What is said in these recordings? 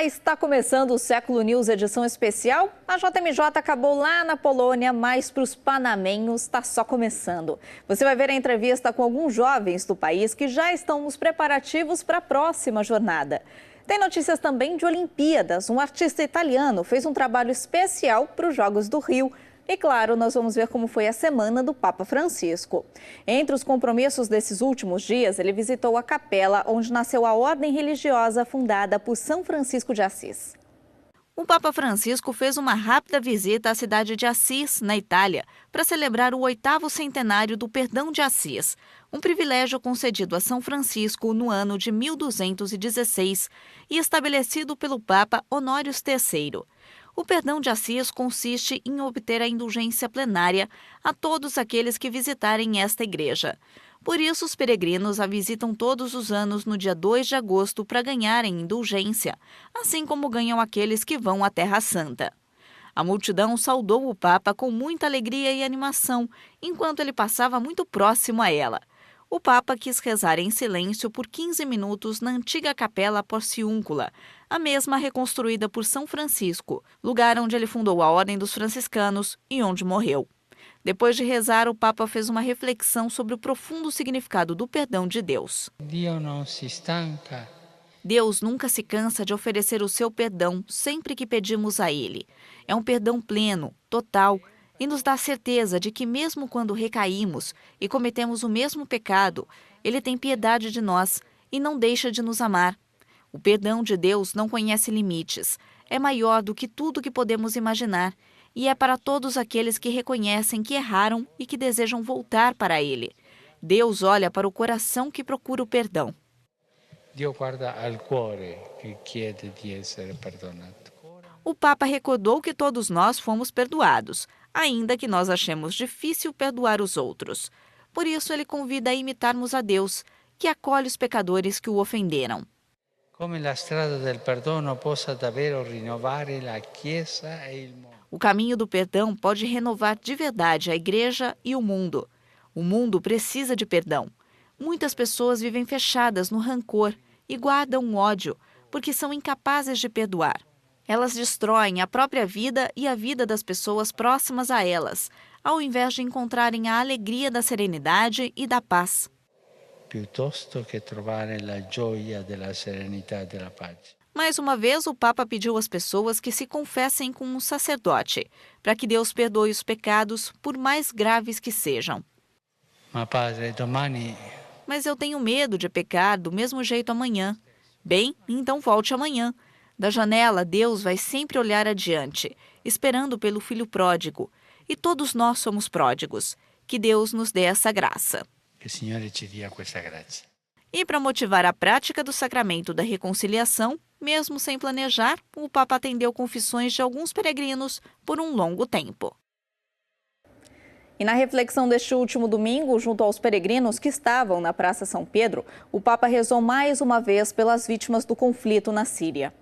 Olá, está começando o Século News edição especial. A JMJ acabou lá na Polônia, mas para os panamenhos está só começando. Você vai ver a entrevista com alguns jovens do país que já estão nos preparativos para a próxima jornada. Tem notícias também de Olimpíadas. Um artista italiano fez um trabalho especial para os Jogos do Rio. E claro, nós vamos ver como foi a semana do Papa Francisco. Entre os compromissos desses últimos dias, ele visitou a capela onde nasceu a ordem religiosa fundada por São Francisco de Assis. O Papa Francisco fez uma rápida visita à cidade de Assis, na Itália, para celebrar o 8º centenário do Perdão de Assis, um privilégio concedido a São Francisco no ano de 1216 e estabelecido pelo Papa Honórios III. O perdão de Assis consiste em obter a indulgência plenária a todos aqueles que visitarem esta igreja. Por isso, os peregrinos a visitam todos os anos no dia 2 de agosto para ganharem indulgência, assim como ganham aqueles que vão à Terra Santa. A multidão saudou o Papa com muita alegria e animação, enquanto ele passava muito próximo a ela. O Papa quis rezar em silêncio por 15 minutos na antiga Capela Porciúncula, a mesma reconstruída por São Francisco, lugar onde ele fundou a Ordem dos Franciscanos e onde morreu. Depois de rezar, o Papa fez uma reflexão sobre o profundo significado do perdão de Deus. Deus nunca se cansa de oferecer o seu perdão sempre que pedimos a Ele. É um perdão pleno, total, e nos dá certeza de que mesmo quando recaímos e cometemos o mesmo pecado, Ele tem piedade de nós e não deixa de nos amar. O perdão de Deus não conhece limites, é maior do que tudo que podemos imaginar e é para todos aqueles que reconhecem que erraram e que desejam voltar para Ele. Deus olha para o coração que procura o perdão. Deus guarda al cuore che chiede di essere perdonato. O Papa recordou que todos nós fomos perdoados, ainda que nós achemos difícil perdoar os outros. Por isso, ele convida a imitarmos a Deus, que acolhe os pecadores que o ofenderam. Come la strada del perdono possa davvero rinnovare la Chiesa e il mondo. O caminho do perdão pode renovar de verdade a Igreja e o mundo. O mundo precisa de perdão. Muitas pessoas vivem fechadas no rancor e guardam ódio, porque são incapazes de perdoar. Elas destroem a própria vida e a vida das pessoas próximas a elas, ao invés de encontrarem a alegria da serenidade e da paz. Piuttosto che trovare la gioia della serenità e della pace. Mais uma vez, o Papa pediu às pessoas que se confessem com um sacerdote, para que Deus perdoe os pecados, por mais graves que sejam. Ma padre, domani Mas eu tenho medo de pecar do mesmo jeito amanhã. Bem, então volte amanhã. Da janela, Deus vai sempre olhar adiante, esperando pelo filho pródigo. E todos nós somos pródigos. Que Deus nos dê essa graça. che il Signore ci dia questa grazia. E para motivar a prática do sacramento da reconciliação, mesmo sem planejar, o Papa atendeu confissões de alguns peregrinos por um longo tempo. E na reflexão deste último domingo, junto aos peregrinos que estavam na Praça São Pedro, o Papa rezou mais uma vez pelas vítimas do conflito na Síria.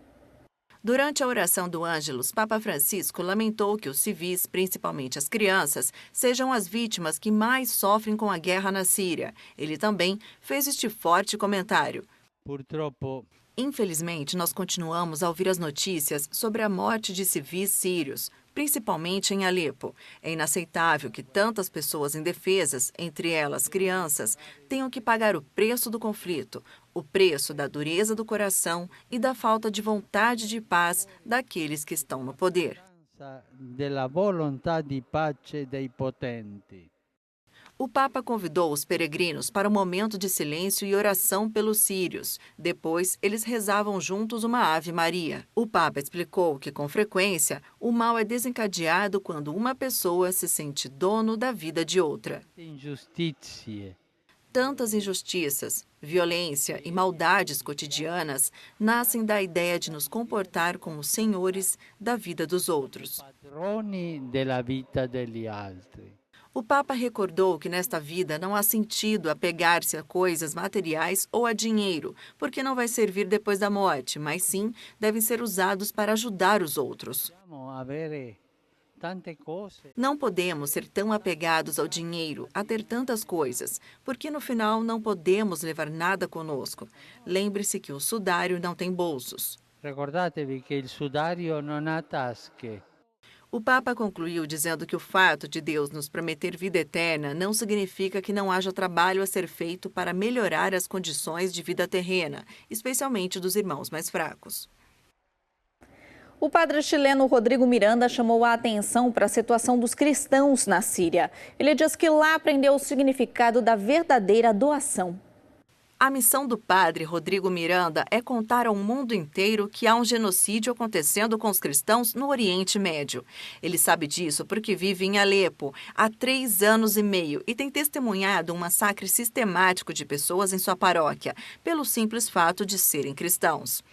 Durante a oração do Ângelus, Papa Francisco lamentou que os civis, principalmente as crianças, sejam as vítimas que mais sofrem com a guerra na Síria. Ele também fez este forte comentário. Purtroppo Infelizmente, nós continuamos a ouvir as notícias sobre a morte de civis sírios, principalmente em Alepo. É inaceitável que tantas pessoas indefesas, entre elas crianças, tenham que pagar o preço do conflito, o preço da dureza do coração e da falta de vontade de paz daqueles que estão no poder. della volontà di pace dei potenti. O Papa convidou os peregrinos para um momento de silêncio e oração pelos sírios. Depois, eles rezavam juntos uma Ave Maria. O Papa explicou que, com frequência, o mal é desencadeado quando uma pessoa se sente dono da vida de outra. Ingiustizie. Tantas injustiças, violência e maldades cotidianas nascem da ideia de nos comportar como senhores da vida dos outros. Padroni della vita degli altri. O Papa recordou que nesta vida não há sentido apegar-se a coisas materiais ou a dinheiro, porque não vai servir depois da morte, mas sim devem ser usados para ajudar os outros. Não podemos ser tão apegados ao dinheiro, a ter tantas coisas, porque no final não podemos levar nada conosco. Lembre-se que o sudário não tem bolsos. Ricordatevi che il sudario non ha tasche. O Papa concluiu dizendo que o fato de Deus nos prometer vida eterna não significa que não haja trabalho a ser feito para melhorar as condições de vida terrena, especialmente dos irmãos mais fracos. O padre chileno Rodrigo Miranda chamou a atenção para a situação dos cristãos na Síria. Ele diz que lá aprendeu o significado da verdadeira doação. A missão do padre Rodrigo Miranda é contar ao mundo inteiro que há um genocídio acontecendo com os cristãos no Oriente Médio. Ele sabe disso porque vive em Alepo há 3 anos e meio e tem testemunhado um massacre sistemático de pessoas em sua paróquia, pelo simples fato de serem cristãos.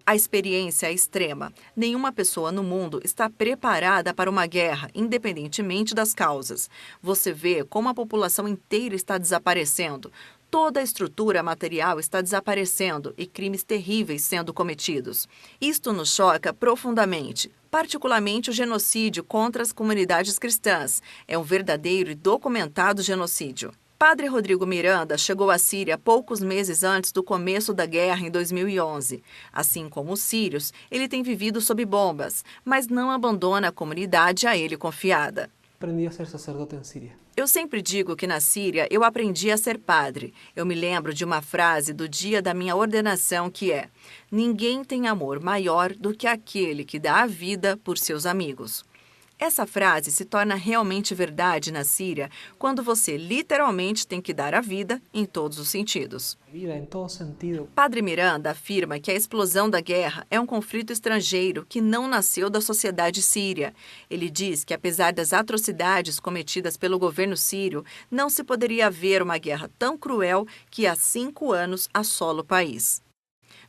A experiência é extrema. Nenhuma pessoa no mundo está preparada para uma guerra, independentemente das causas. Você vê como a população inteira está desaparecendo. Toda a estrutura material está desaparecendo e crimes terríveis sendo cometidos. Isto nos choca profundamente, particularmente o genocídio contra as comunidades cristãs. É um verdadeiro e documentado genocídio. Padre Rodrigo Miranda chegou à Síria poucos meses antes do começo da guerra em 2011. Assim como os sírios, ele tem vivido sob bombas, mas não abandona a comunidade a ele confiada. Aprendi a ser sacerdote em Síria. Eu sempre digo que na Síria eu aprendi a ser padre. Eu me lembro de uma frase do dia da minha ordenação que é: ninguém tem amor maior do que aquele que dá a vida por seus amigos. Essa frase se torna realmente verdade na Síria quando você literalmente tem que dar a vida em todos os sentidos. Padre Miranda afirma que a explosão da guerra é um conflito estrangeiro que não nasceu da sociedade síria. Ele diz que, apesar das atrocidades cometidas pelo governo sírio, não se poderia haver uma guerra tão cruel que há 5 anos assola o país.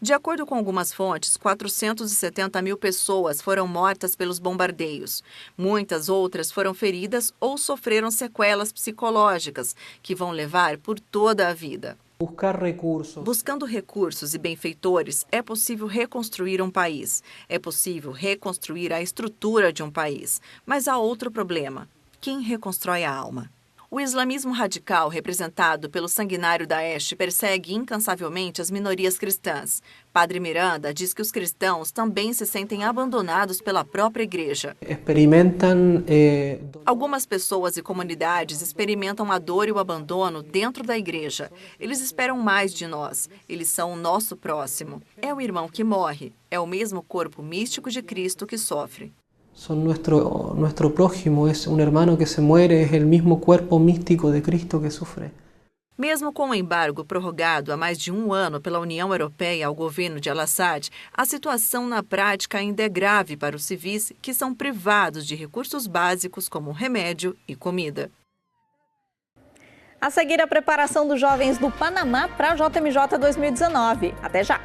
De acordo com algumas fontes, 470 mil pessoas foram mortas pelos bombardeios. Muitas outras foram feridas ou sofreram sequelas psicológicas, que vão levar por toda a vida. Buscando recursos e benfeitores, é possível reconstruir um país. É possível reconstruir a estrutura de um país. Mas há outro problema: quem reconstrói a alma? O islamismo radical, representado pelo sanguinário Daesh, persegue incansavelmente as minorias cristãs. Padre Miranda diz que os cristãos também se sentem abandonados pela própria igreja. Algumas pessoas e comunidades experimentam a dor e o abandono dentro da igreja. Eles esperam mais de nós. Eles são o nosso próximo. É o irmão que morre. É o mesmo corpo místico de Cristo que sofre. Son nuestro prójimo, es un hermano que se muere, es el mismo cuerpo místico de Cristo que sufre. Mesmo com o embargo prorrogado há mais de 1 ano pela União Europeia ao governo de Al-Assad, a situação na prática ainda é grave para os civis que são privados de recursos básicos como remédio e comida. A seguir, a preparação dos jovens do Panamá para a JMJ 2019. Até já!